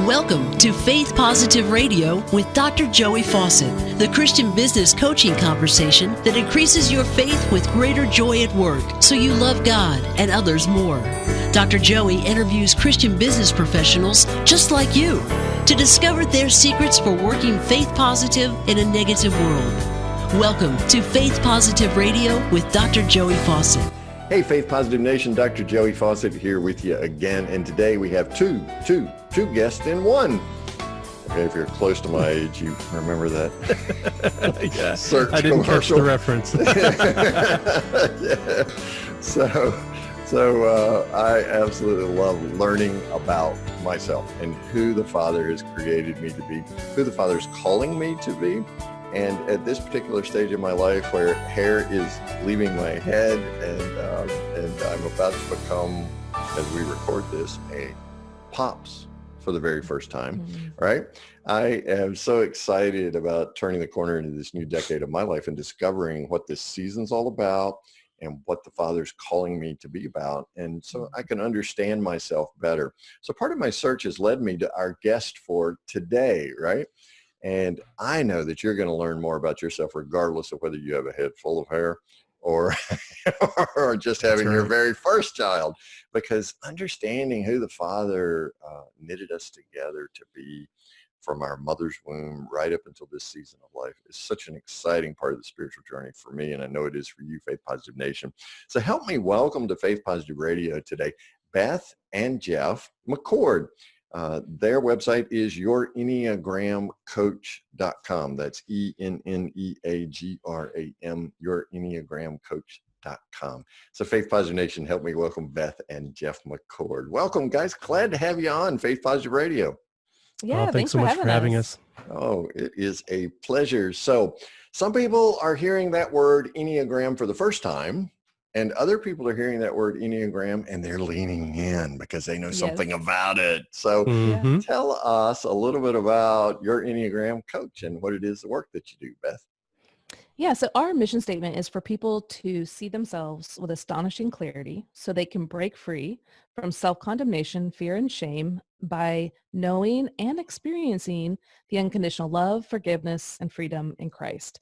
Welcome to Faith Positive Radio with Dr. Joey Fawcett, the Christian business coaching conversation that increases your faith with greater joy at work so you love God and others more. Dr. Joey interviews Christian business professionals just like you to discover their secrets for working faith positive in a negative world. Welcome to Faith Positive Radio with Dr. Joey Fawcett. Hey, Faith Positive Nation, Dr. Joey Fawcett here with you again. And today we have two guests in one. Okay, if you're close to my age, you remember that. Yeah, I didn't catch the reference. Yeah. So I absolutely love learning about myself and who the Father has created me to be, who the Father is calling me to be. And at this particular stage of my life where hair is leaving my head and I'm about to become, as we record this, a pops for the very first time, right? I am so excited about turning the corner into this new decade of my life and discovering what this season's all about and what the Father's calling me to be about. And so I can understand myself better. So part of my search has led me to our guest for today, right? And I know that you're going to learn more about yourself regardless of whether you have a head full of hair or, or just having your very first child, because understanding who the Father knitted us together to be from our mother's womb right up until this season of life is such an exciting part of the spiritual journey for me. And I know it is for you, Faith Positive Nation. So help me welcome to Faith Positive Radio today, Beth and Jeff McCord. Their website is Your Enneagram Coach.com. That's ENNEAGRAM, Your Enneagram Coach.com. So Faith Positive Nation, help me welcome Beth and Jeff McCord. Welcome, guys. Glad to have you on Faith Positive Radio. Yeah, thanks so much for having us. Oh, it is a pleasure. So some people are hearing that word Enneagram for the first time. And other people are hearing that word Enneagram and they're leaning in because they know something about it. So tell us a little bit about your Enneagram Coach and what it is, the work that you do, Beth. Yeah, so our mission statement is for people to see themselves with astonishing clarity so they can break free from self-condemnation, fear, and shame by knowing and experiencing the unconditional love, forgiveness, and freedom in Christ.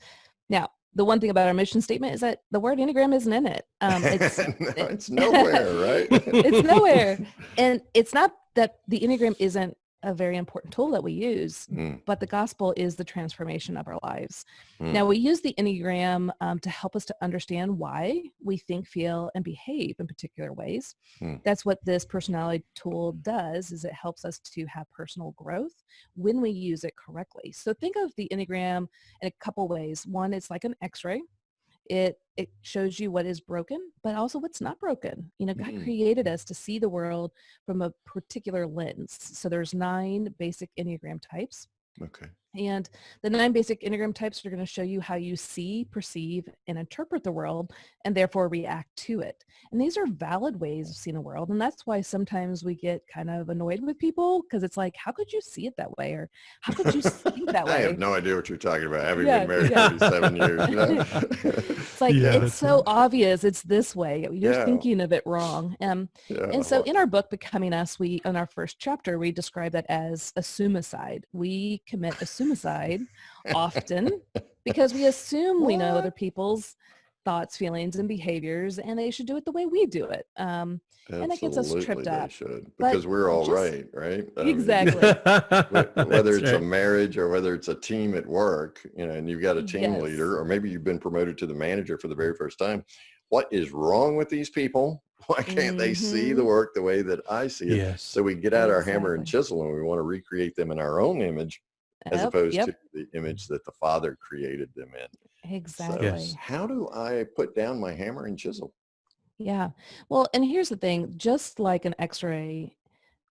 Now, the one thing about our mission statement is that the word Enneagram isn't in it. It's nowhere, right? It's nowhere. And it's not that the Enneagram isn't a very important tool that we use, but the gospel is the transformation of our lives. Now, we use the Enneagram to help us to understand why we think, feel, and behave in particular ways. That's what this personality tool does, is it helps us to have personal growth when we use it correctly. So think of the Enneagram in a couple ways. One, it's like an X-ray. It shows you what is broken, but also what's not broken. You know, God created us to see the world from a particular lens. So there's 9 basic Enneagram types. Okay. And the 9 basic Enneagram types are going to show you how you see, perceive, and interpret the world, and therefore react to it. And these are valid ways of seeing the world. And that's why sometimes we get kind of annoyed with people, because it's like, how could you see it that way? Or how could you think that way? I have no idea what you're talking about, having been married 37 years. You know? It's like, it's so obvious it's this way. You're thinking of it wrong. And so in our book, Becoming Us, in our first chapter, we describe that as a suicide. We commit a suicide often because we assume we know other people's thoughts, feelings, and behaviors, and they should do it the way we do it. And that gets us tripped up. Should, because we're all right? Exactly. Whether it's a marriage or whether it's a team at work, you know, and you've got a team leader, or maybe you've been promoted to the manager for the very first time. What is wrong with these people? Why can't they see the work the way that I see it? Yes. So we get out our hammer and chisel and we want to recreate them in our own image, as opposed to the image that the Father created them in. Exactly. So how do I put down my hammer and chisel? Yeah. Well, and here's the thing, just like an X-ray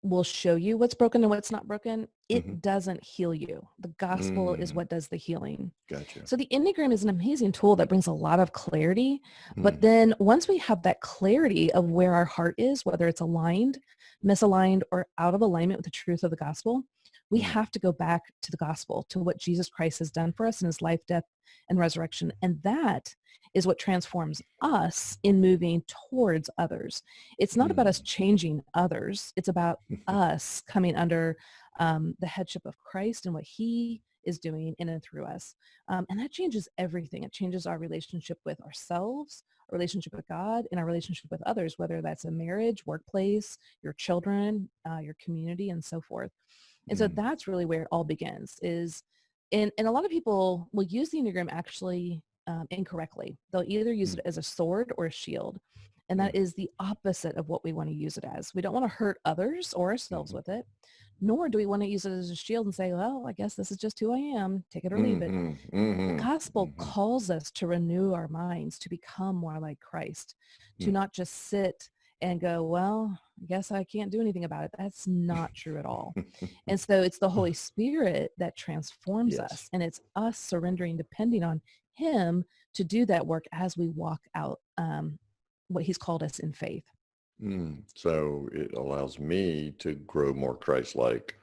will show you what's broken and what's not broken, it doesn't heal you. The gospel is what does the healing. Gotcha. So the Enneagram is an amazing tool that brings a lot of clarity. But then once we have that clarity of where our heart is, whether it's aligned, misaligned, or out of alignment with the truth of the gospel, we have to go back to the gospel, to what Jesus Christ has done for us in his life, death, and resurrection. And that is what transforms us in moving towards others. It's not about us changing others. It's about us coming under the headship of Christ and what he is doing in and through us. And that changes everything. It changes our relationship with ourselves, our relationship with God, and our relationship with others, whether that's a marriage, workplace, your children, your community, and so forth. And so that's really where it all begins is, and a lot of people will use the Enneagram actually incorrectly. They'll either use it as a sword or a shield. And that is the opposite of what we want to use it as. We don't want to hurt others or ourselves with it, nor do we want to use it as a shield and say, well, I guess this is just who I am. Take it or leave it. The gospel calls us to renew our minds, to become more like Christ, to not just sit and go, well, I guess I can't do anything about it. That's not true at all. And so it's the Holy Spirit that transforms us, and it's us surrendering, depending on him to do that work as we walk out what he's called us in faith. So it allows me to grow more Christ-like.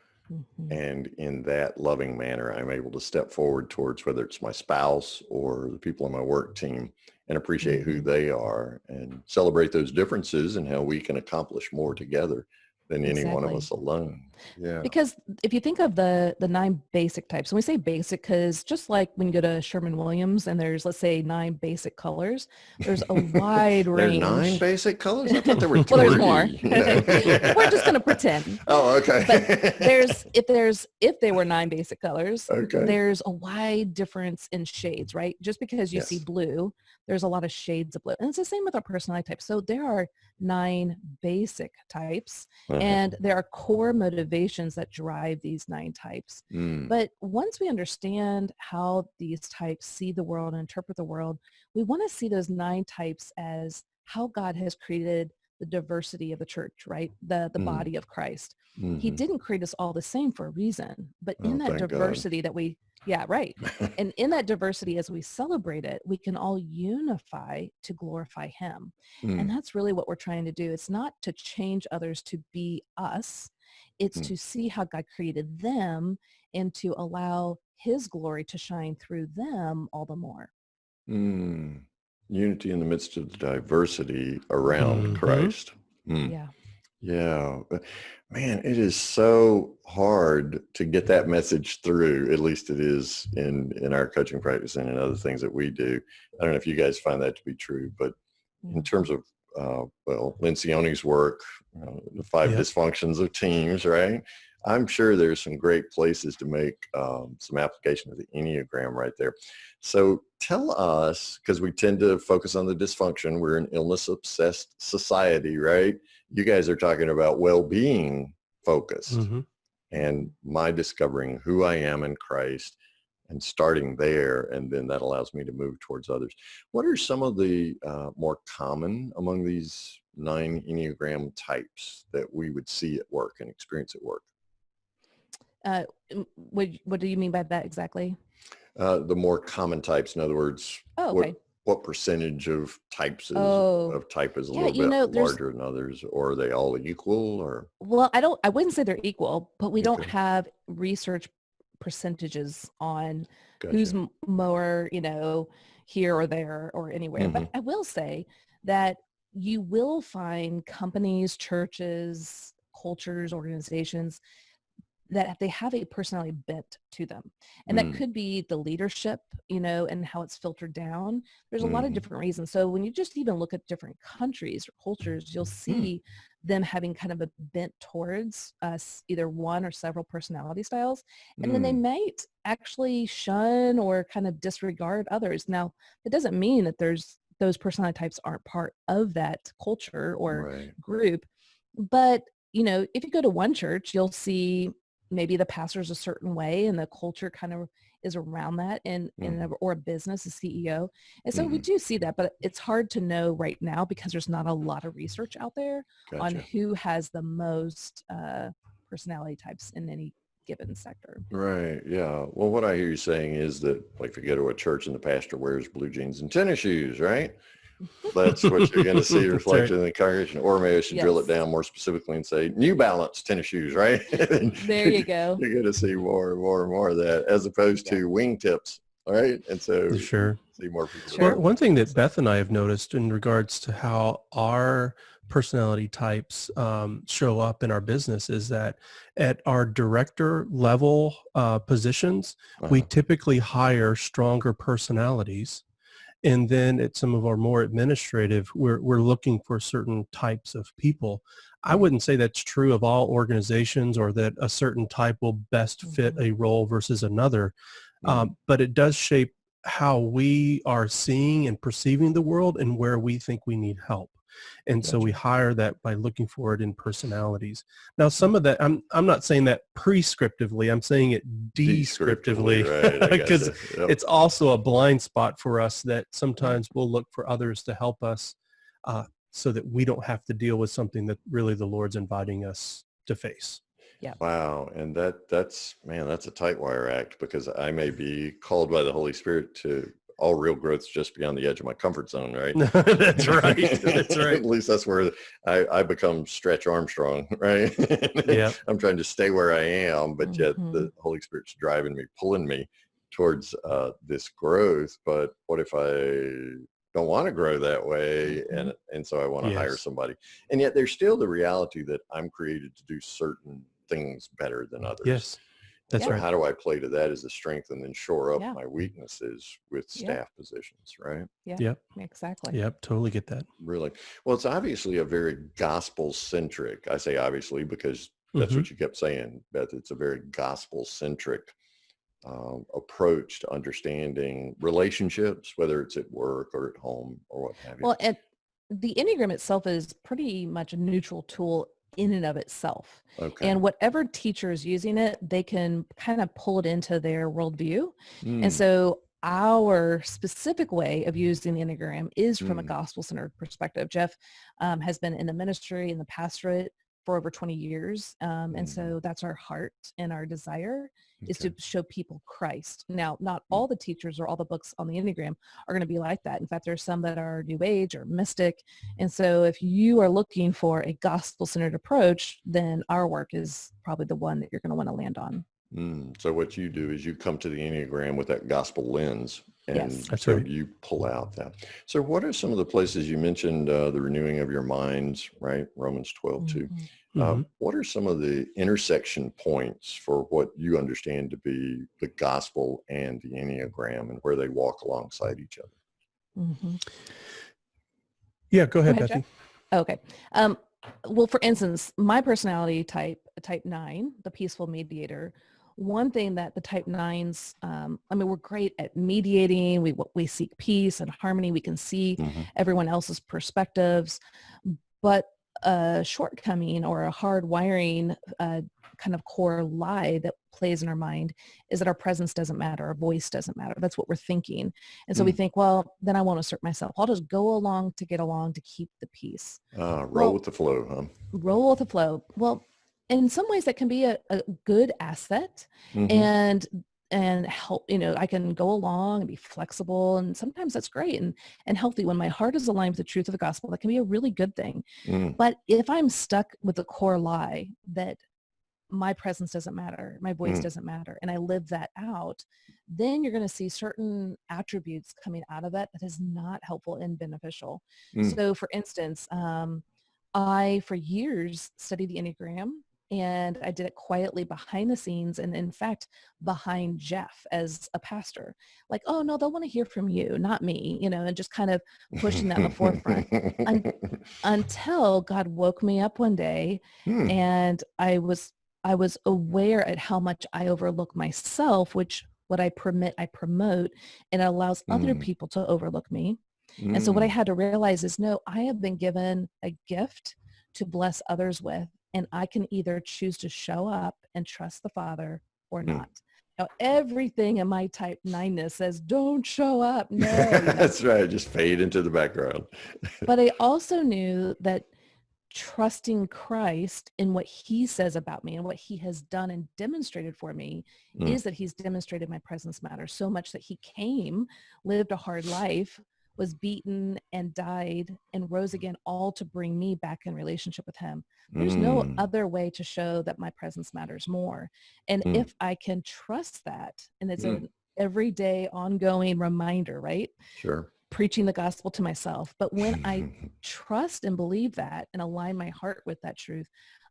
And in that loving manner, I'm able to step forward towards whether it's my spouse or the people on my work team and appreciate who they are and celebrate those differences and how we can accomplish more together than any one of us alone. Yeah. Because if you think of the 9 basic types, and we say basic because just like when you go to Sherman-Williams and there's, let's say, 9 basic colors, there's a wide range. There's 9 basic colors? I thought there were 20. Well, there's more. We're just going to pretend. Oh, okay. But if there were 9 basic colors, okay, there's a wide difference in shades, right? Just because you see blue, there's a lot of shades of blue. And it's the same with our personality types. So there are 9 basic types, and there are core motivations that drive these 9 types. But once we understand how these types see the world and interpret the world, we want to see those 9 types as how God has created the diversity of the church, right? The body of Christ. He didn't create us all the same for a reason, but in that diversity that we, and in that diversity, as we celebrate it, we can all unify to glorify him. And that's really what we're trying to do. It's not to change others to be us. It's to see how God created them and to allow his glory to shine through them all the more. Unity in the midst of the diversity around Christ. Yeah. Man, it is so hard to get that message through. At least it is in our coaching practice and in other things that we do. I don't know if you guys find that to be true, but in terms of, Lencioni's work, the 5 dysfunctions of teams, right? I'm sure there's some great places to make some application of the Enneagram right there. So tell us, because we tend to focus on the dysfunction. We're an illness-obsessed society, right? You guys are talking about well-being focused and my discovering who I am in Christ and starting there, and then that allows me to move towards others. What are some of the more common among these 9 Enneagram types that we would see at work and experience at work? What do you mean by that exactly? The more common types, in other words, what percentage of types of type is a little bit larger than others, or are they all equal? Or I wouldn't say they're equal, but we don't have research percentages on who's more, here or there or anywhere. But I will say that you will find companies, churches, cultures, organizations that they have a personality bent to them. And that could be the leadership, and how it's filtered down. There's a lot of different reasons. So when you just even look at different countries or cultures, you'll see them having kind of a bent towards either one or several personality styles. And then they might actually shun or kind of disregard others. Now, it doesn't mean that those personality types aren't part of that culture or group. But, if you go to one church, you'll see maybe the pastor's a certain way and the culture kind of is around that or a business, a CEO. And so we do see that, but it's hard to know right now because there's not a lot of research out there on who has the most personality types in any given sector. Right. Yeah. Well, what I hear you saying is that, like, if you go to a church and the pastor wears blue jeans and tennis shoes, right? That's what you're going to see reflected in the congregation. Or maybe I should drill it down more specifically and say New Balance tennis shoes, right? There you go. You're going to see more and more and more of that, as opposed to wingtips, right? And so see more people. Well, one thing that Beth and I have noticed in regards to how our personality types show up in our business is that at our director level positions, we typically hire stronger personalities. And then at some of our more administrative, we're looking for certain types of people. I wouldn't say that's true of all organizations or that a certain type will best fit a role versus another. But it does shape how we are seeing and perceiving the world and where we think we need help. And so we hire that by looking for it in personalities. Now, some of that, I'm not saying that prescriptively, I'm saying it descriptively, because it's also a blind spot for us that sometimes we'll look for others to help us so that we don't have to deal with something that really the Lord's inviting us to face. Yeah. Wow. And that's a tight wire act, because I may be called by the Holy Spirit to all real growth's just beyond the edge of my comfort zone, right? That's right. That's right. At least that's where I become Stretch Armstrong, right? Yeah. I'm trying to stay where I am, but yet the Holy Spirit's driving me, pulling me towards this growth. But what if I don't want to grow that way? And so I want to hire somebody. And yet there's still the reality that I'm created to do certain things better than others. Yes. That's right. How do I play to that as a strength and then shore up my weaknesses with staff positions, right? Yeah. Yep. Exactly. Yep. Totally get that. Really. Well, it's obviously a very gospel-centric. I say obviously because that's what you kept saying, Beth. It's a very gospel-centric approach to understanding relationships, whether it's at work or at home or what have you. Well, and the Enneagram itself is pretty much a neutral tool in and of itself. Okay. And whatever teacher is using it, they can kind of pull it into their worldview. And so our specific way of using the Enneagram is from a gospel-centered perspective. Jeff has been in the ministry and the pastorate for over 20 years. And so that's our heart and our desire is to show people Christ. Now, not all the teachers or all the books on the Enneagram are going to be like that. In fact, there's some that are New Age or mystic. And so if you are looking for a gospel-centered approach, then our work is probably the one that you're going to want to land on. So what you do is you come to the Enneagram with that gospel lens, and so you pull out that. So what are some of the places you mentioned, the renewing of your minds, right? Romans 12:2. What are some of the intersection points for what you understand to be the gospel and the Enneagram and where they walk alongside each other? Yeah, go ahead, Bethy. Okay. Well, for instance, my personality type 9, the peaceful mediator, one thing that the type 9s, we're great at mediating. We seek peace and harmony. We can see everyone else's perspectives, but a shortcoming or a hard wiring kind of core lie that plays in our mind is that our presence doesn't matter, our voice doesn't matter. That's what we're thinking. And so we think, well, then I won't assert myself. I'll just go along to get along to keep the peace. Roll with the flow, huh? Roll with the flow. Well, in some ways that can be a good asset and help, I can go along and be flexible. And sometimes that's great and healthy. When my heart is aligned with the truth of the gospel, that can be a really good thing. But if I'm stuck with the core lie that my presence doesn't matter, my voice doesn't matter, and I live that out, then you're going to see certain attributes coming out of that is not helpful and beneficial. So for instance, I, for years, studied the Enneagram. And I did it quietly behind the scenes and, in fact, behind Jeff as a pastor. Like, oh, no, they'll want to hear from you, not me, and just kind of pushing that in the forefront until God woke me up one day and I was aware at how much I overlook myself, which what I permit, I promote, and it allows other people to overlook me. And so what I had to realize is, no, I have been given a gift to bless others with. And I can either choose to show up and trust the Father or not. Now, everything in my type 9-ness says, don't show up. No. That's right. Just fade into the background. But I also knew that trusting Christ in what he says about me and what he has done and demonstrated for me is that he's demonstrated my presence matters so much that he came, lived a hard life, was beaten and died and rose again, all to bring me back in relationship with him. There's no other way to show that my presence matters more. And if I can trust that, and it's an everyday ongoing reminder, right? Sure. preaching the gospel to myself. But when I trust and believe that and align my heart with that truth,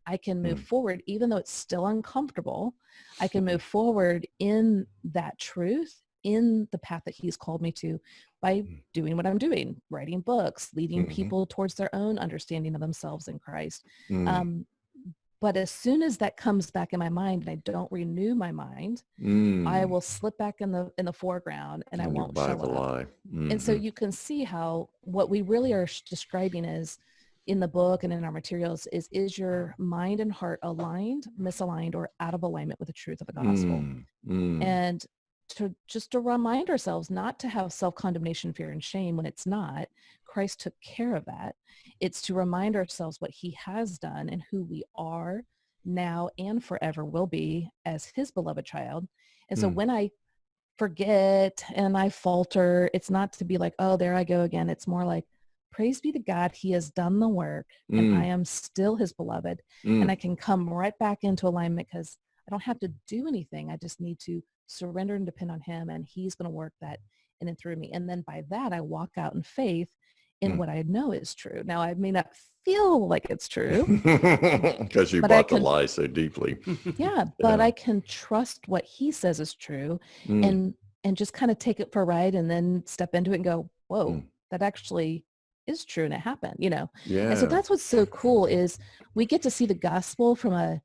I can move forward, even though it's still uncomfortable. I can move forward in that truth, in the path that he's called me to, by doing what I'm doing, writing books, leading people towards their own understanding of themselves in Christ. But as soon as that comes back in my mind and I don't renew my mind, I will slip back in the foreground and I won't show up. And so you can see how what we really are describing is in the book and in our materials is your mind and heart aligned, misaligned, or out of alignment with the truth of the gospel. And to remind ourselves not to have self-condemnation, fear, and shame when it's not. Christ took care of that. It's to remind ourselves what he has done and who we are now and forever will be as his beloved child. And so when I forget and I falter, it's not to be like, oh, there I go again. It's more like, praise be to God, he has done the work and I am still his beloved. And I can come right back into alignment because I don't have to do anything. I just need to surrender and depend on him, and he's going to work that in and through me. And then by that, I walk out in faith in what I know is true. Now, I may not feel like it's true. Because you bought the lie so deeply. Yeah, but I can trust what he says is true and just kind of take it for a ride and then step into it and go, whoa, that actually is true and it happened, Yeah. And so that's what's so cool is we get to see the gospel from a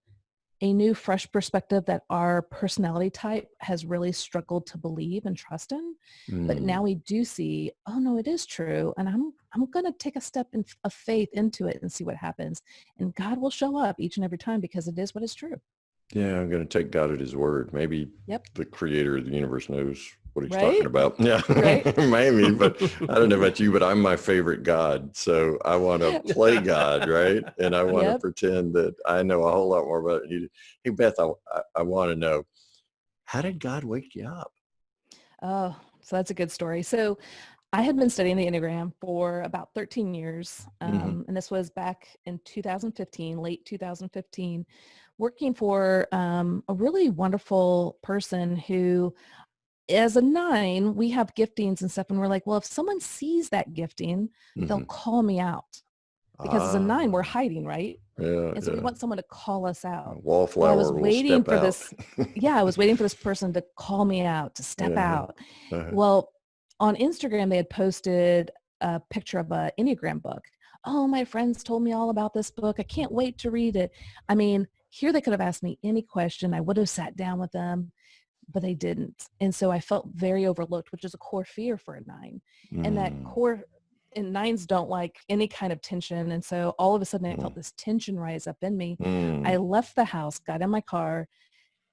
new, fresh perspective that our personality type has really struggled to believe and trust in. But now we do see, oh no, it is true. And I'm going to take a step of faith into it and see what happens. And God will show up each and every time because it is what is true. Yeah, I'm going to take God at his word. Maybe the creator of the universe knows what he's talking about. Yeah, maybe, but I don't know about you, but I'm my favorite God. So I want to play God, right? And I want to pretend that I know a whole lot more about it. Hey, Beth, I want to know, how did God wake you up? Oh, so that's a good story. So I had been studying the Enneagram for about 13 years. And this was back in 2015, late 2015, working for a really wonderful person who, as a 9, we have giftings and stuff. And we're like, well, if someone sees that gifting, they'll call me out. Because as a 9, we're hiding, right? Yeah. And so we want someone to call us out. Wallflower I was waiting for out. this. I was waiting for this person to call me out, to step out. Well, on Instagram, they had posted a picture of an Enneagram book. Oh, my friends told me all about this book. I can't wait to read it. I mean, here they could have asked me any question. I would have sat down with them, but they didn't. And so I felt very overlooked, which is a core fear for a 9. And that core, and 9s don't like any kind of tension. And so all of a sudden I felt this tension rise up in me. I left the house, got in my car,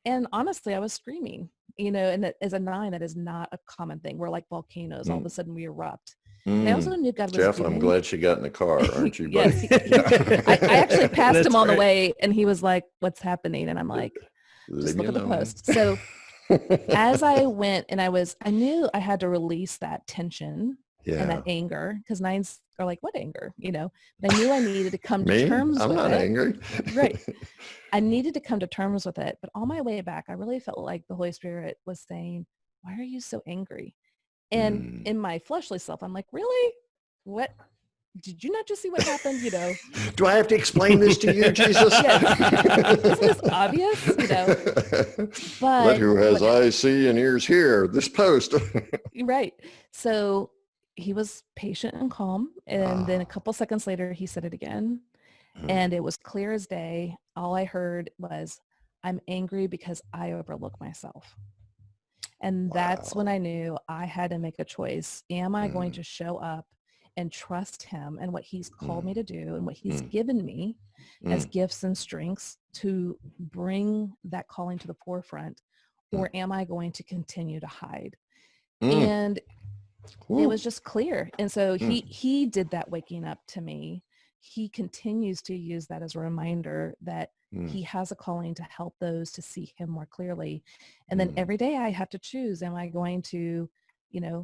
and honestly, I was screaming, and that, as a 9, that is not a common thing. We're like volcanoes. All of a sudden we erupt. And I also knew God was Jeff, doing. I'm glad she got in the car, aren't you, buddy? Yes. I actually passed him on the way, and he was like, what's happening? And I'm like, just look at the post. So as I went, and I knew I had to release that tension and that anger, because 9s are like, what anger? But I knew I needed to come to terms with it. I'm not angry. Right. I needed to come to terms with it. But on my way back, I really felt like the Holy Spirit was saying, why are you so angry? And in my fleshly self, I'm like, really? What? Did you not just see what happened? Do I have to explain this to you, Jesus? Isn't this obvious? But let who has eyes see and ears hear this post. Right. So he was patient and calm. And then a couple seconds later, he said it again. And it was clear as day. All I heard was, I'm angry because I overlook myself. And that's when I knew I had to make a choice. Am I going to show up and trust him and what he's called me to do and what he's given me as gifts and strengths to bring that calling to the forefront? Or am I going to continue to hide? And it was just clear. And so he did that waking up to me. He continues to use that as a reminder that he has a calling to help those to see him more clearly. And then every day I have to choose, am I going to,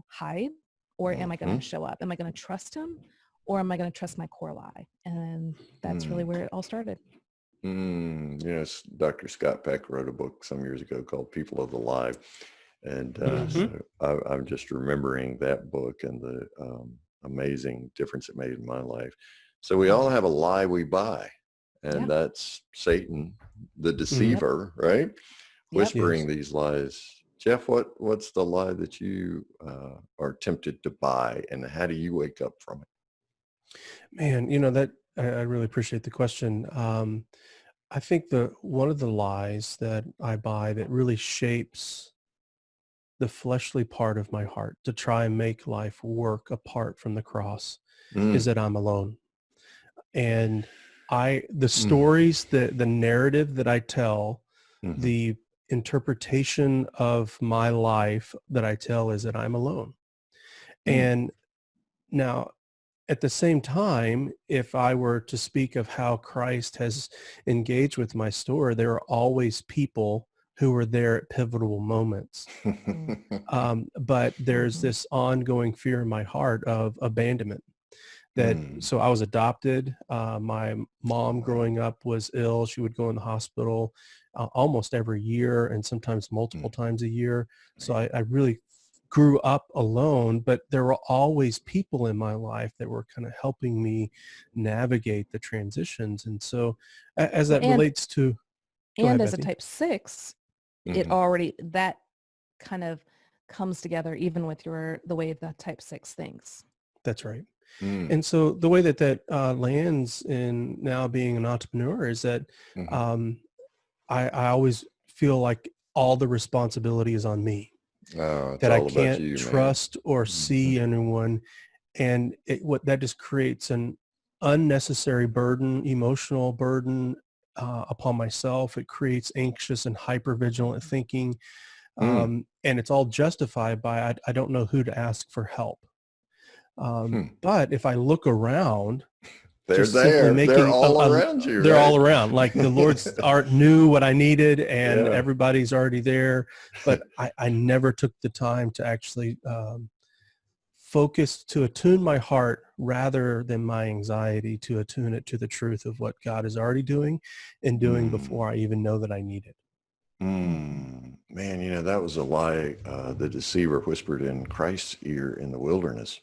hide, or am I going to show up? Am I going to trust him, or am I going to trust my core lie? And that's really where it all started. Yes. Dr. Scott Peck wrote a book some years ago called People of the Lie. And Mm-hmm. so I'm just remembering that book and the amazing difference it made in my life. So we all have a lie we buy, and that's Satan, the deceiver, right? Whispering these lies. Jeff, what's the lie that you are tempted to buy, and how do you wake up from it? Man, that I really appreciate the question. I think one of the lies that I buy that really shapes the fleshly part of my heart to try and make life work apart from the cross is that I'm alone. And the stories, the narrative that I tell, the interpretation of my life that I tell is that I'm alone. And now, at the same time, if I were to speak of how Christ has engaged with my story, there are always people who are there at pivotal moments. But there's this ongoing fear in my heart of abandonment. So I was adopted. My mom growing up was ill. She would go in the hospital almost every year and sometimes multiple times a year. So I really grew up alone, but there were always people in my life that were kind of helping me navigate the transitions. And so as that relates to... And as a type 6, it already, that kind of comes together even with the way that type 6 thinks. That's right. And so the way that lands in now being an entrepreneur is that I always feel like all the responsibility is on me. That I can't trust or see anyone. And what that just creates an unnecessary burden, emotional burden upon myself. It creates anxious and hypervigilant thinking. And it's all justified by, I don't know who to ask for help. But if I look around, they're there. They're all around you. They're all around. Like the Lord knew what I needed, and everybody's already there. But I never took the time to actually focus, to attune my heart rather than my anxiety, to attune it to the truth of what God is already doing and doing before I even know that I need it. Man, that was a lie the deceiver whispered in Christ's ear in the wilderness.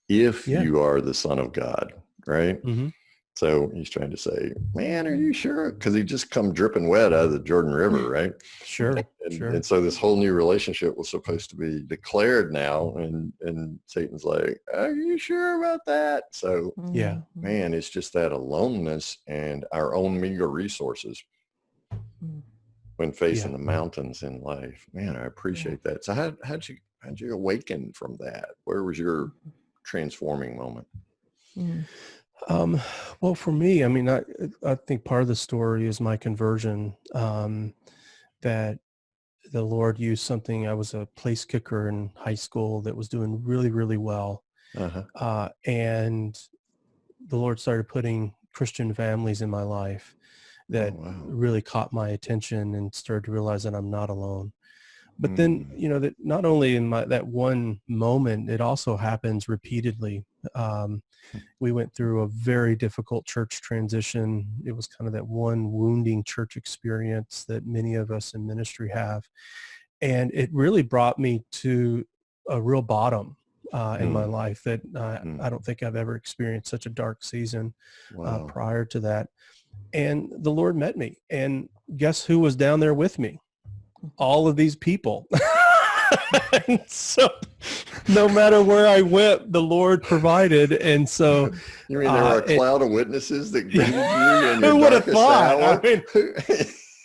If you are the Son of God, right? So he's trying to say, man, are you sure? Because he just come dripping wet out of the Jordan River, right? Sure. And so this whole new relationship was supposed to be declared now. And Satan's like, are you sure about that? So, man, it's just that aloneness and our own meager resources when facing the mountains in life. Man, I appreciate that. So how'd you awaken from that? Where was your transforming moment? Well, for me, I mean, I think part of the story is my conversion, that the Lord used something. I was a place kicker in high school that was doing really, really well. And the Lord started putting Christian families in my life that really caught my attention, and started to realize that I'm not alone. But then, that not only in that one moment, it also happens repeatedly. We went through a very difficult church transition. It was kind of that one wounding church experience that many of us in ministry have. And it really brought me to a real bottom in my life that I don't think I've ever experienced such a dark season prior to that. And the Lord met me. And guess who was down there with me? All of these people. And so no matter where I went, the Lord provided. And so you mean there were a cloud of witnesses that greeted you in your who would have darkest thought? hour? I mean,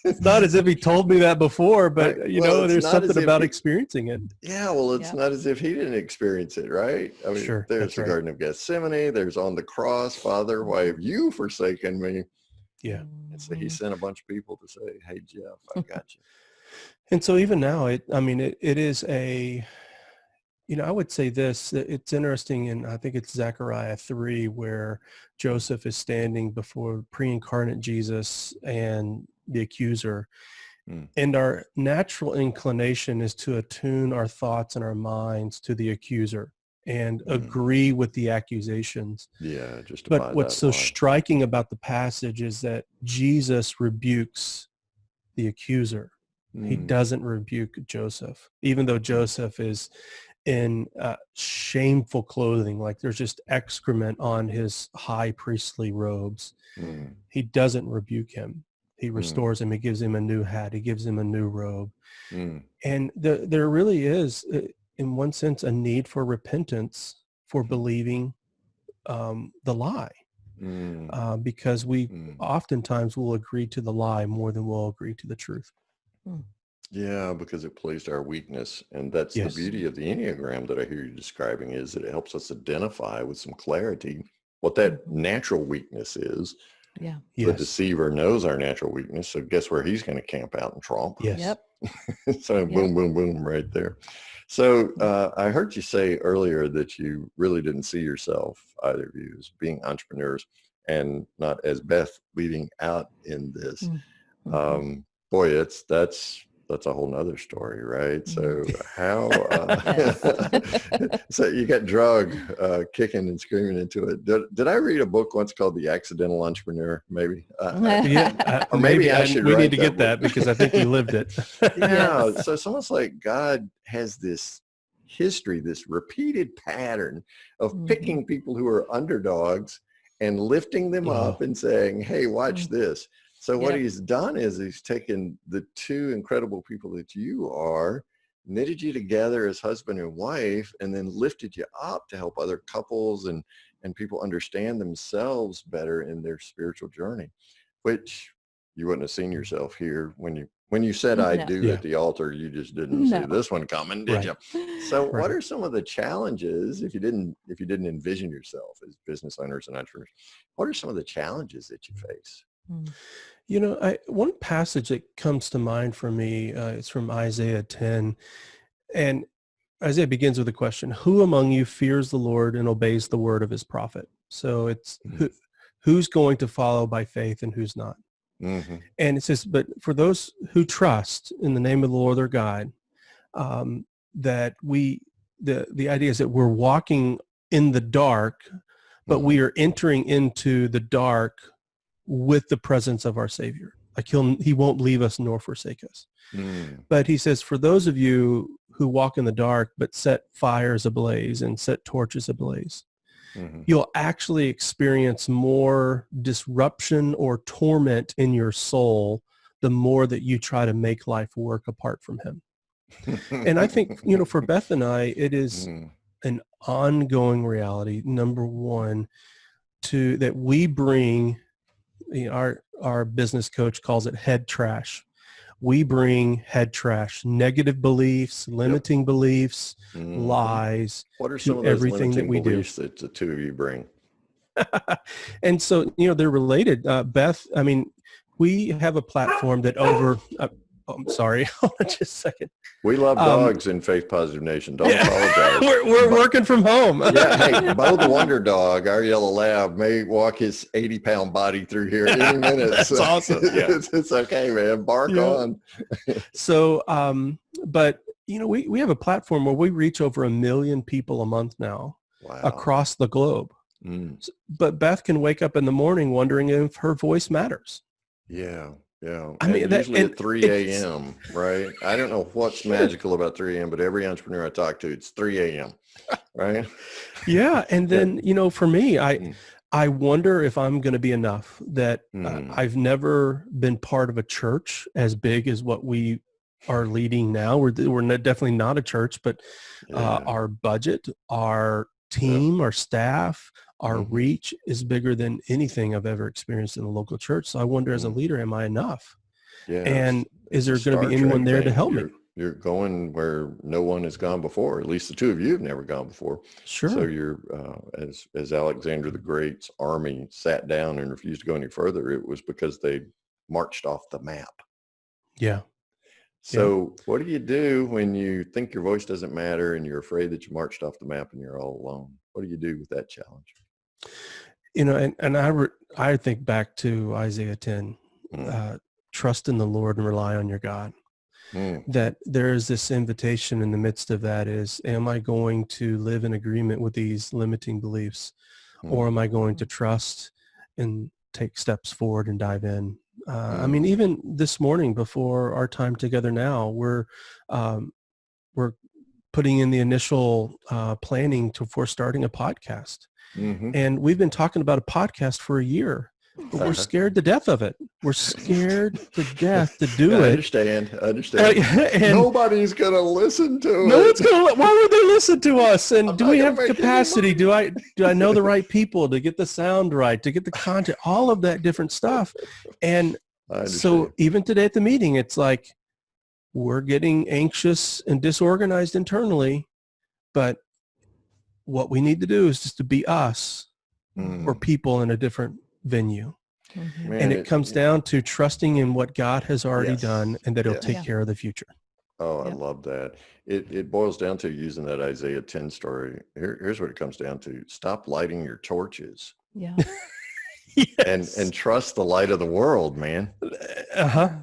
it's not as if he told me that before, but there's something about experiencing it. Yeah, well, it's not as if he didn't experience it, right? I mean, there's the Garden of Gethsemane, there's on the cross, Father, why have you forsaken me? Yeah. And so he sent a bunch of people to say, hey, Jeff, I got you. And so even now, it is a, I would say this, it's interesting, and I think it's Zechariah 3, where Joseph is standing before pre-incarnate Jesus and the accuser. And our natural inclination is to attune our thoughts and our minds to the accuser and agree with the accusations. Yeah, just but what's so striking about the passage is that Jesus rebukes the accuser. He doesn't rebuke Joseph, even though Joseph is in shameful clothing, like there's just excrement on his high priestly robes. He doesn't rebuke him. He restores him. He gives him a new hat. He gives him a new robe. And there really is, in one sense, a need for repentance for believing the lie. Because we oftentimes will agree to the lie more than we'll agree to the truth. Yeah, because it plays to our weakness. And that's the beauty of the Enneagram that I hear you describing, is that it helps us identify with some clarity what that natural weakness is. Yeah. The deceiver knows our natural weakness. So guess where he's going to camp out and tromp? Yes. Yep. So boom, boom, boom, right there. So I heard you say earlier that you really didn't see yourself, either of you, as being entrepreneurs, and not as Beth leading out in this. Boy, that's a whole nother story, right? So how, so you got drug kicking and screaming into it. Did I read a book once called The Accidental Entrepreneur? Maybe. Or maybe I should. We need to get that because I think you lived it. Yeah. So it's almost like God has this history, this repeated pattern of picking people who are underdogs and lifting them up and saying, hey, watch this. So what he's done is he's taken the two incredible people that you are, knitted you together as husband and wife, and then lifted you up to help other couples and people understand themselves better in their spiritual journey, which you wouldn't have seen yourself here when you said I do at the altar. You just didn't see this one coming, did you? So what are some of the challenges, if you didn't envision yourself as business owners and entrepreneurs, what are some of the challenges that you face? You know, one passage that comes to mind for me is from Isaiah 10. And Isaiah begins with a question: who among you fears the Lord and obeys the word of his prophet? So it's who's going to follow by faith and who's not. And it says, but for those who trust in the name of the Lord their God, that the idea is that we're walking in the dark, but we are entering into the dark with the presence of our Savior. Like he won't leave us nor forsake us. But he says, for those of you who walk in the dark, but set fires ablaze and set torches ablaze, you'll actually experience more disruption or torment in your soul the more that you try to make life work apart from him. And I think, you know, for Beth and I, it is an ongoing reality, number one, that we bring, you know, our business coach calls it head trash. We bring head trash, negative beliefs, limiting beliefs, lies. What are some of those everything that we beliefs do that the two of you bring? And so, you know, they're related. Beth, I mean, we have a platform that I'm sorry. Hold on just a second. We love dogs in Faith Positive Nation. Don't apologize. We're working from home. Hey, Bo the Wonder Dog, our yellow lab, may walk his 80-pound body through here any minute. That's awesome. Yeah. It's okay, man. Bark on. So, but, you know, we have a platform where we reach over 1 million people a month now across the globe. But Beth can wake up in the morning wondering if her voice matters. Yeah. I mean, usually at 3 a.m., right? I don't know what's magical about 3 a.m., but every entrepreneur I talk to, it's 3 a.m., right? Yeah. And then, you know, for me, I wonder if I'm going to be enough, that I've never been part of a church as big as what we are leading now. We're definitely not a church, but our budget, our team, our staff, our reach is bigger than anything I've ever experienced in a local church. So I wonder, as a leader, am I enough? Yeah. And is there going to be anyone there to help me? You're going where no one has gone before. At least the two of you have never gone before. Sure. So you're, as Alexander the Great's army sat down and refused to go any further, it was because they marched off the map. Yeah. So what do you do when you think your voice doesn't matter and you're afraid that you marched off the map and you're all alone? What do you do with that challenge? You know, and I think back to Isaiah 10, trust in the Lord and rely on your God. That there is this invitation in the midst of that is, am I going to live in agreement with these limiting beliefs, or am I going to trust and take steps forward and dive in I mean, even this morning before our time together now, we're putting in the initial planning for starting a podcast. And we've been talking about a podcast for a year, but we're scared to death of it. We're scared to death to do it. I understand. And nobody's going to listen to it. No one's going to. Why would they listen to us? And do we have capacity? Do I know the right people to get the sound right, to get the content, all of that different stuff? And so even today at the meeting, it's like we're getting anxious and disorganized internally, but what we need to do is just to be us or people in a different venue. Man, and it comes down to trusting in what God has already done and that he'll take care of the future. Oh, I love that. It boils down to using that Isaiah 10 story. Here's what it comes down to. Stop lighting your torches. Yeah. and trust the light of the world, man.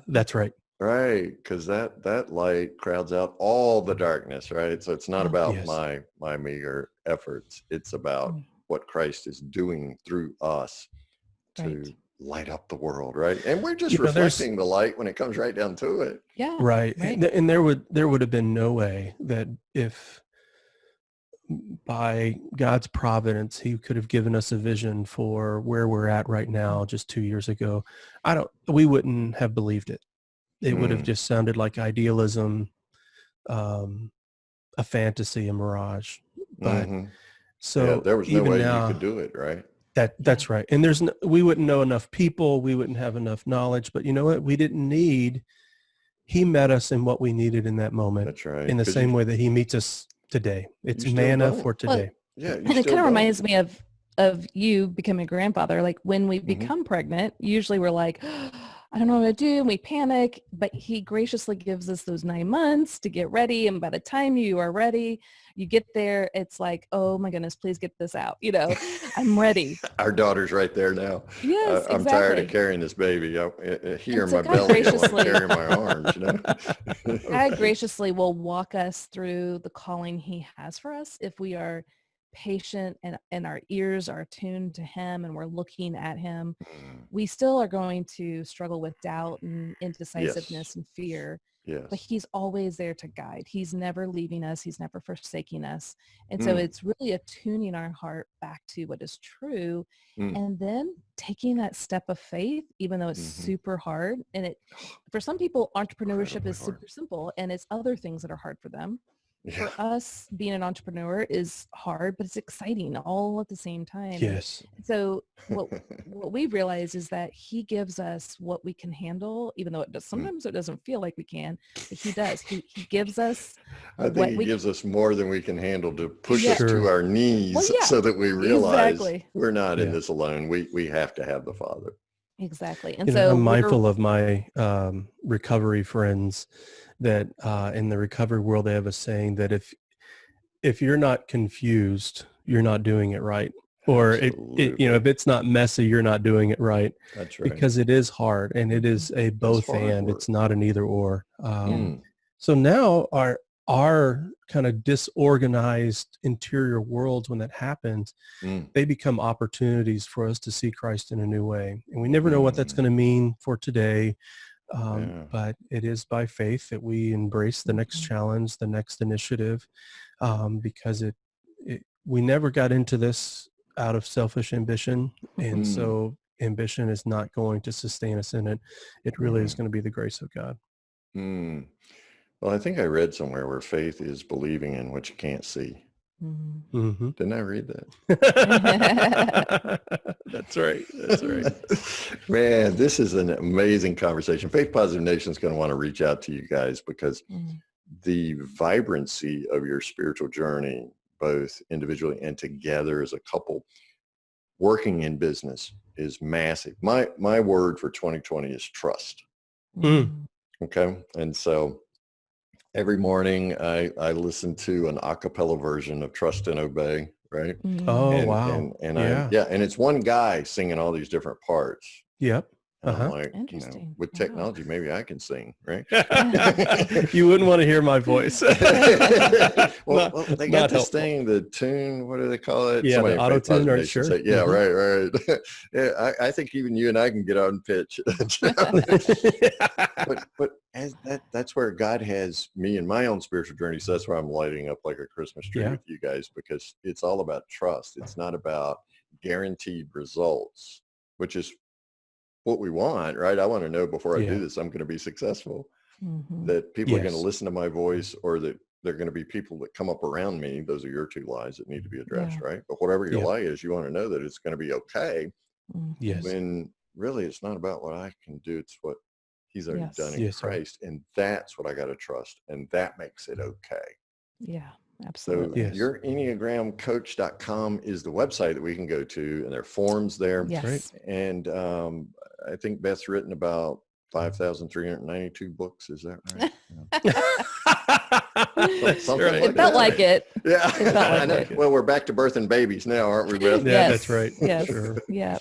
That's right. Right, because that light crowds out all the darkness, right? So it's not about my meager efforts. It's about what Christ is doing through us to light up the world, right? And we're just reflecting the light when it comes right down to it. Yeah. Right. And there would have been no way that if by God's providence, he could have given us a vision for where we're at right now just 2 years ago. We wouldn't have believed it. It would have just sounded like idealism, a fantasy, a mirage. But so there was no way you could do it, right? That's right. And we wouldn't know enough people. We wouldn't have enough knowledge. But you know what? We didn't need. He met us in what we needed in that moment. That's right. In the same way that he meets us today. It's manna for today. Well, and it kind of reminds me of you becoming a grandfather. Like when we become pregnant, usually we're like, I don't know what to do. And we panic, but he graciously gives us those 9 months to get ready. And by the time you are ready, you get there, it's like, oh my goodness, please get this out. I'm ready. Our daughter's right there now. Yes, I'm tired of carrying this baby here in my belly. I'm carrying my arms, God graciously will walk us through the calling he has for us if we are patient and our ears are tuned to him and we're looking at him. We still are going to struggle with doubt and indecisiveness and fear. Yes. But he's always there to guide. He's never leaving us. He's never forsaking us. And so it's really attuning our heart back to what is true and then taking that step of faith, even though it's super hard. And for some people, entrepreneurship is super simple and it's other things that are hard for them. For us, being an entrepreneur is hard, but it's exciting all at the same time. Yes. So what we've realized is that he gives us what we can handle, even though sometimes it doesn't feel like we can, but he does. He gives us. I think he gives us more than we can handle to push us to our knees so that we realize we're not in this alone. We have to have the Father. Exactly. And so I'm mindful of my recovery friends that in the recovery world, they have a saying that if you're not confused, you're not doing it right. Or if it's not messy, you're not doing it right. That's right. Because it is hard and it is a both and. It's not an either or. So now our kind of disorganized interior worlds, when that happens, they become opportunities for us to see Christ in a new way. And we never know what that's going to mean for today. But it is by faith that we embrace the next challenge, the next initiative, because we never got into this out of selfish ambition. And so ambition is not going to sustain us in it. It really is going to be the grace of God. Well, I think I read somewhere where faith is believing in what you can't see. Didn't I read that? That's right. That's right. Man, this is an amazing conversation. Faith Positive Nation is going to want to reach out to you guys because the vibrancy of your spiritual journey, both individually and together as a couple, working in business is massive. My word for 2020 is trust. Okay. And so every morning I listen to an a cappella version of Trust and Obey, right? Oh, wow. And and it's one guy singing all these different parts. Yep. And I'm like, Interesting. with technology, maybe I can sing, right? You wouldn't want to hear my voice. well, they got this thing, the tune, what do they call it? Yeah, Somebody the auto tune, right? Sure. Say, yeah, right. Yeah, I think even you and I can get on pitch. but as that's where God has me in my own spiritual journey. So that's why I'm lighting up like a Christmas tree with you guys, because it's all about trust. It's not about guaranteed results, which is what we want, right? I want to know before I do this, I'm going to be successful, that people are going to listen to my voice, or that they're going to be people that come up around me. Those are your two lies that need to be addressed, right? But whatever your lie is, you want to know that it's going to be okay. Yes. When really it's not about what I can do. It's what he's already done in Christ. And that's what I got to trust. And that makes it okay. Yeah. Absolutely. So Your Enneagram Coach.com is the website that we can go to, and there are forms there. Yes. Right. And I think Beth's written about 5,392 books. Is that right? Something right. It felt like it. Yeah. It felt like it. Well, we're back to birthing babies now, aren't we, Beth? Yeah, that's right. Yes. Sure. Yeah.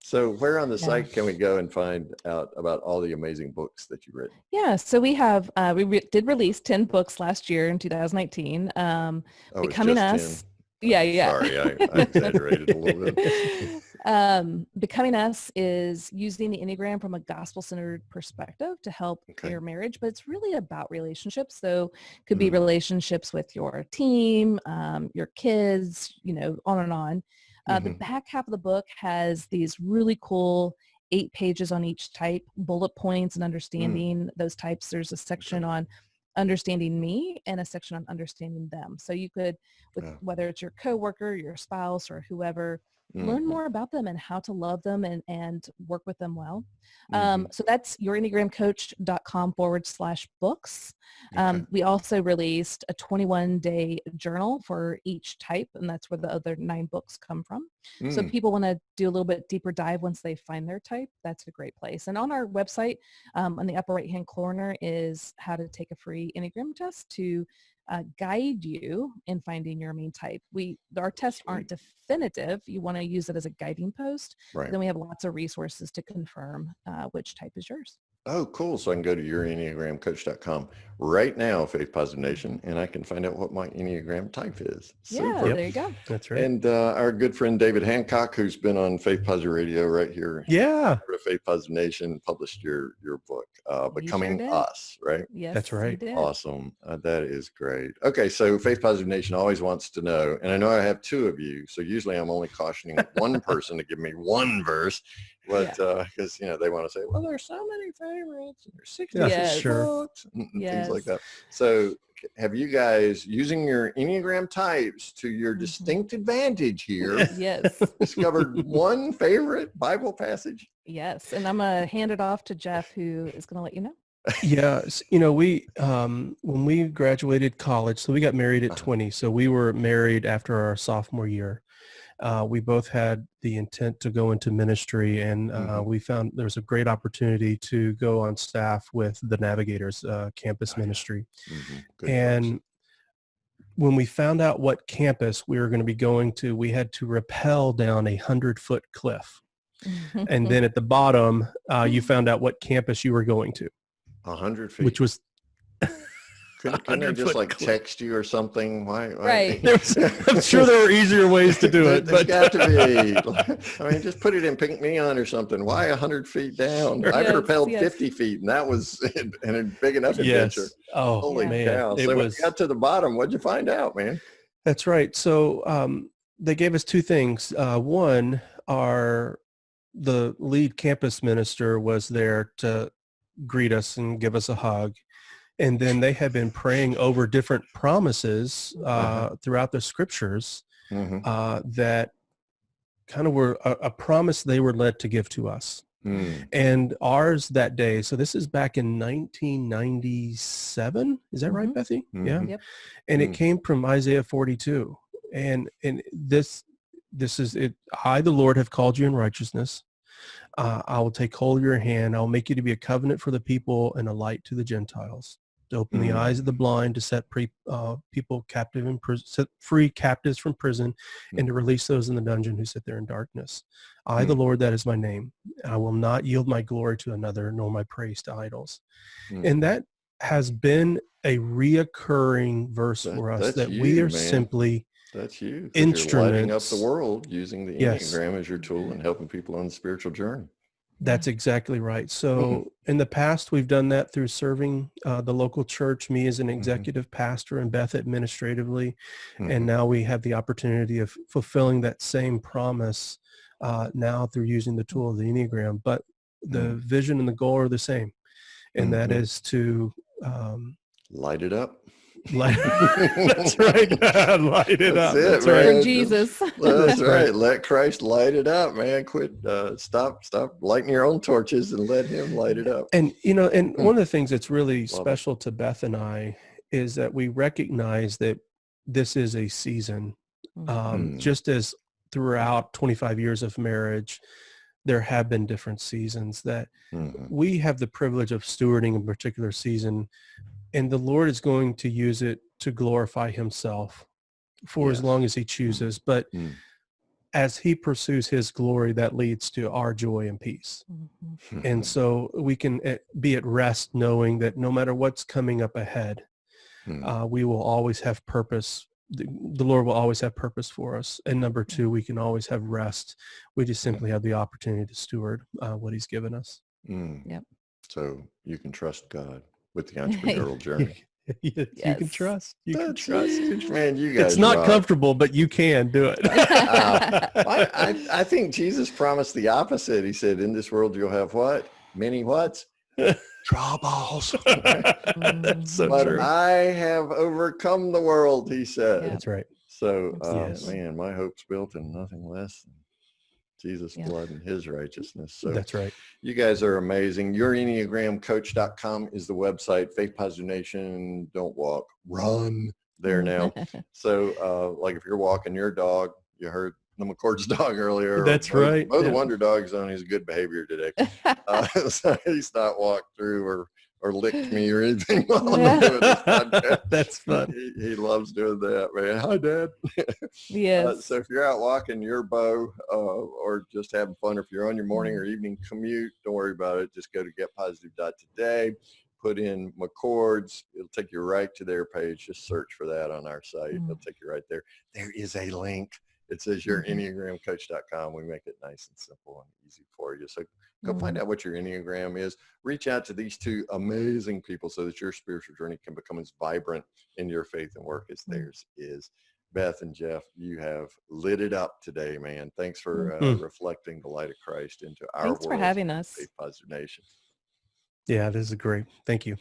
So where on the site can we go and find out about all the amazing books that you've written? Yeah, so we have, did release 10 books last year in 2019. Becoming Us. 10. Yeah. Sorry, I exaggerated a little bit. Becoming Us is using the Enneagram from a gospel-centered perspective to help your marriage, but it's really about relationships. So it could be relationships with your team, your kids, on and on. The back half of the book has these really cool 8 pages on each type, bullet points and understanding those types. There's a section on understanding me and a section on understanding them. So you could, whether it's your coworker, your spouse, or whoever, learn more about them and how to love them and work with them well. So that's yourenneagramcoach.com/books. We also released a 21-day journal for each type, and that's where the other 9 books come from. So if people want to do a little bit deeper dive once they find their type, that's a great place. And on our website, on the upper right-hand corner is how to take a free Enneagram test to guide you in finding your main type. Our tests aren't definitive. You want to use it as a guiding post. Right. Then we have lots of resources to confirm which type is yours. Oh, cool. So I can go to yourenneagramcoach.com right now, Faith Positive Nation, and I can find out what my Enneagram type is. Yeah, there you go. That's right. And our good friend David Hancock, who's been on Faith Positive Radio right here. Yeah. Faith Positive Nation, published your book, Becoming Us, right? Yes, that's right. Awesome. That is great. Okay, so Faith Positive Nation always wants to know, and I know I have 2 of you, so usually I'm only cautioning one person to give me one verse. But because they want to say, well, there's so many favorites, and there's 66 books, and things like that. So have you guys, using your Enneagram types to your distinct advantage here, discovered one favorite Bible passage? Yes, and I'm gonna hand it off to Jeff, who is gonna let you know. Yes, we when we graduated college, so we got married at 20, so we were married after our sophomore year. We both had the intent to go into ministry, and we found there was a great opportunity to go on staff with the Navigators campus ministry. And when we found out what campus we were going to be going to, we had to rappel down a 100-foot cliff. And then at the bottom, you found out what campus you were going to. 100 feet. Which was... Couldn't I just text you or something? Why? Right. I'm sure there were easier ways to do it. There's got to be. I mean, just put it in pink neon or something. Why 100 feet down? I propelled 50 feet, and that was a big enough adventure. Oh, holy man. cow. So when you got to the bottom, what'd you find out, man? That's right. So they gave us 2 things. One, the lead campus minister was there to greet us and give us a hug. And then they had been praying over different promises throughout the scriptures that kind of were a promise they were led to give to us. And ours that day, so this is back in 1997. Is that right, Bethy? Yeah. Yep. And it came from Isaiah 42. And this is it. I, the Lord, have called you in righteousness. I will take hold of your hand. I will make you to be a covenant for the people and a light to the Gentiles. to open the eyes of the blind, to set people captive in prison, set free captives from prison, and to release those in the dungeon who sit there in darkness. I, the Lord, that is my name. I will not yield my glory to another, nor my praise to idols. And that has been a reoccurring verse for us, that we are simply instruments. You're lighting up the world using the Enneagram as your tool and helping people on the spiritual journey. That's exactly right. So in the past, we've done that through serving the local church, me as an executive pastor and Beth administratively. And now we have the opportunity of fulfilling that same promise now through using the tool of the Enneagram. But the vision and the goal are the same. And that is to light it up. That's right. Light it up. That's right. For Jesus. That's right. Let Christ light it up, man. Quit. Stop lighting your own torches and let him light it up. And, and one of the things that's really special to Beth and I is that we recognize that this is a season. Just as throughout 25 years of marriage, there have been different seasons that we have the privilege of stewarding a particular season. And the Lord is going to use it to glorify himself for as long as he chooses. But as he pursues his glory, that leads to our joy and peace. And so we can be at rest knowing that no matter what's coming up ahead, we will always have purpose. The Lord will always have purpose for us. And number two, we can always have rest. We just simply have the opportunity to steward what he's given us. Yep. So you can trust God with the entrepreneurial journey. You can trust. You can trust. Man, you guys. It's not comfortable, but you can do it. I think Jesus promised the opposite. He said, "In this world, you'll have what? Many whats? Troubles." That's so but true. I have overcome the world, he said. That's right. So, man, my hope's built in nothing less than Jesus' blood and his righteousness. So that's right. You guys are amazing. YourEnneagramCoach.com is the website. Faith Positive Nation, don't walk, run there now. So like if you're walking your dog, you heard the McCord's dog earlier. That's right. The Wonder Dog's on his good behavior today. So he's not walked through or licked me or anything while I'm doing this podcast. That's fun. He loves doing that, man. Hi, Dad. Yes. So if you're out walking your bow or just having fun, or if you're on your morning or evening commute, don't worry about it. Just go to getpositive.today, put in McCord's. It'll take you right to their page. Just search for that on our site. It'll take you right there. There is a link. It says your EnneagramCoach.com. We make it nice and simple and easy for you. So go find out what your Enneagram is. Reach out to these two amazing people so that your spiritual journey can become as vibrant in your faith and work as theirs is. Beth and Jeff, you have lit it up today, man. Thanks for reflecting the light of Christ into our world. Thanks for having us. Faith Positive Nation. Yeah, this is great. Thank you.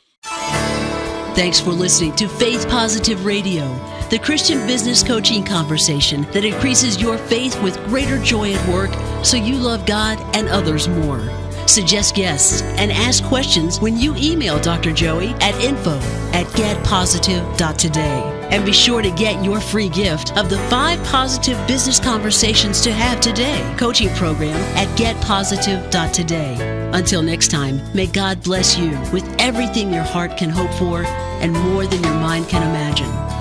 Thanks for listening to Faith Positive Radio, the Christian business coaching conversation that increases your faith with greater joy at work so you love God and others more. Suggest guests and ask questions when you email Dr. Joey at info@getpositive.today. And be sure to get your free gift of the 5 positive business conversations to have today coaching program at getpositive.today. Until next time, may God bless you with everything your heart can hope for and more than your mind can imagine.